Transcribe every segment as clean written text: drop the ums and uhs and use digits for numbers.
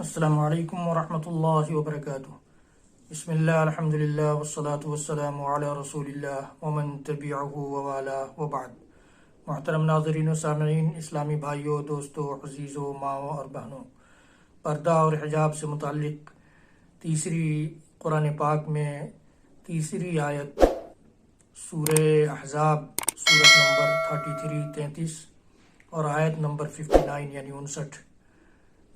السلام علیکم ورحمۃ اللہ وبرکاتہ۔ بسم اللہ الحمد للہ والصلاة والسلام علی رسول اللہ ومن تبعہ ووالاہ وبعد۔ محترم ناظرین و سامعین، اسلامی بھائیوں، دوستوں، عزیزوں، ماؤں اور بہنوں، پردہ اور حجاب سے متعلق تیسری قرآن پاک میں تیسری آیت سورہ احزاب سورت نمبر 33 اور آیت نمبر 59 یعنی 59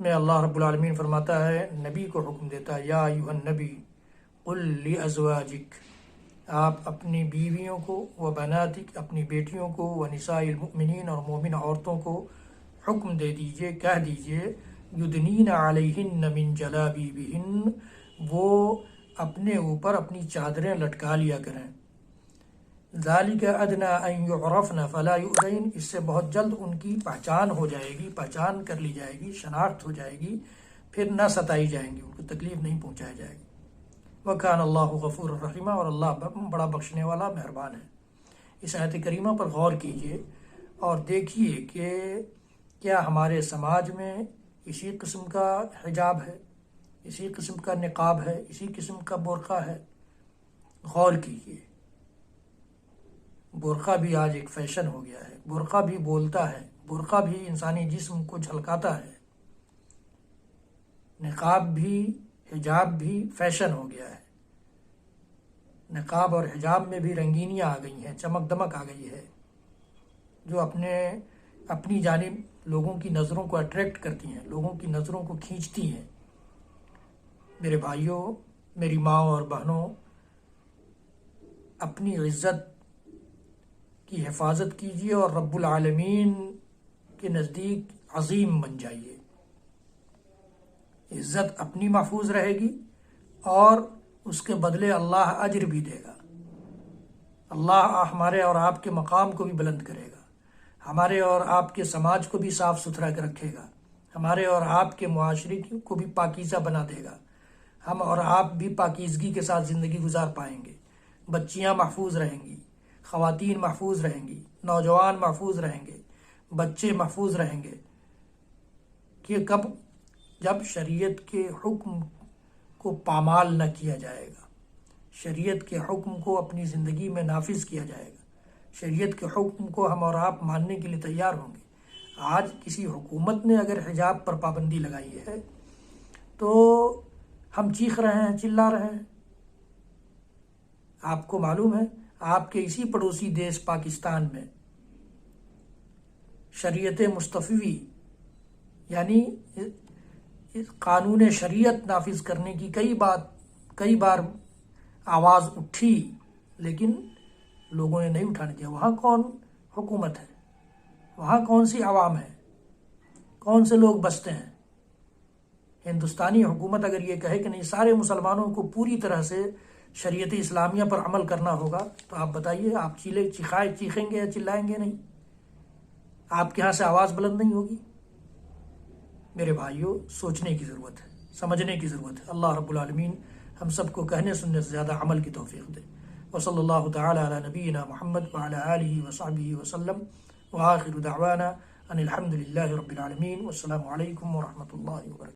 میں اللہ رب العالمین فرماتا ہے، نبی کو حکم دیتا ہے، یا ایھا النبی قل لازواجک، آپ اپنی بیویوں کو، و بناتک، اپنی بیٹیوں کو، و نساء المؤمنین، اور مومن عورتوں کو حکم دے دیجئے، کہہ دیجئے، یدنین علیہن من جلابیبہن، وہ اپنے اوپر اپنی چادریں لٹکا لیا کریں، ذالک ادنی ان یعرفن فلا یؤذین، اس سے بہت جلد ان کی پہچان ہو جائے گی، پہچان کر لی جائے گی، شناخت ہو جائے گی، پھر نہ ستائی جائیں گی، ان کو تکلیف نہیں پہنچائی جائے گی۔ وکان اللہ غفور الرحیم، اور اللہ بڑا بخشنے والا مہربان ہے۔ اس آیت کریمہ پر غور کیجئے اور دیکھیے کہ کیا ہمارے سماج میں اسی قسم کا حجاب ہے، اسی قسم کا نقاب ہے، اسی قسم کا برقع ہے؟ غور کیجئے، برقع بھی آج ایک فیشن ہو گیا ہے، برقع بھی بولتا ہے، برقع بھی انسانی جسم کو جھلکاتا ہے، نقاب بھی، حجاب بھی فیشن ہو گیا ہے۔ نقاب اور حجاب میں بھی رنگینیاں آ گئی ہیں، چمک دمک آ گئی ہے، جو اپنی جانب لوگوں کی نظروں کو اٹریکٹ کرتی ہیں، لوگوں کی نظروں کو کھینچتی ہیں۔ میرے بھائیوں، میری ماؤں اور بہنوں، اپنی عزت کی حفاظت کیجیے اور رب العالمین کے نزدیک عظیم بن جائیے۔ عزت اپنی محفوظ رہے گی اور اس کے بدلے اللہ اجر بھی دے گا۔ اللہ ہمارے اور آپ کے مقام کو بھی بلند کرے گا، ہمارے اور آپ کے سماج کو بھی صاف ستھرا رکھے گا، ہمارے اور آپ کے معاشرے کو بھی پاکیزہ بنا دے گا، ہم اور آپ بھی پاکیزگی کے ساتھ زندگی گزار پائیں گے، بچیاں محفوظ رہیں گی، خواتین محفوظ رہیں گی، نوجوان محفوظ رہیں گے، بچے محفوظ رہیں گے۔ کہ کب؟ جب شریعت کے حکم کو پامال نہ کیا جائے گا، شریعت کے حکم کو اپنی زندگی میں نافذ کیا جائے گا، شریعت کے حکم کو ہم اور آپ ماننے کے لیے تیار ہوں گے۔ آج کسی حکومت نے اگر حجاب پر پابندی لگائی ہے تو ہم چیخ رہے ہیں، چلا رہے ہیں۔ آپ کو معلوم ہے، آپ کے اسی پڑوسی دیش پاکستان میں شریعت مصطفی یعنی قانون شریعت نافذ کرنے کی کئی بار آواز اٹھی، لیکن لوگوں نے نہیں اٹھانے دیا۔ وہاں کون حکومت ہے؟ وہاں کون سی عوام ہے؟ کون سے لوگ بستے ہیں؟ ہندوستانی حکومت اگر یہ کہے کہ نہیں، سارے مسلمانوں کو پوری طرح سے شریعت اسلامیہ پر عمل کرنا ہوگا، تو آپ بتائیے، آپ چیخیں گے یا چلائیں گے؟ نہیں، آپ کے ہاں سے آواز بلند نہیں ہوگی۔ میرے بھائیوں، سوچنے کی ضرورت ہے، سمجھنے کی ضرورت ہے۔ اللہ رب العالمین ہم سب کو کہنے سننے سے زیادہ عمل کی توفیق دے۔ وصلی اللہ تعالی علی نبینا محمد وعلی آلہ وصحبہ وسلم، وآخر دعوانا ان الحمد للہ رب العالمین، والسلام علیکم ورحمۃ اللہ وبرکاتہ۔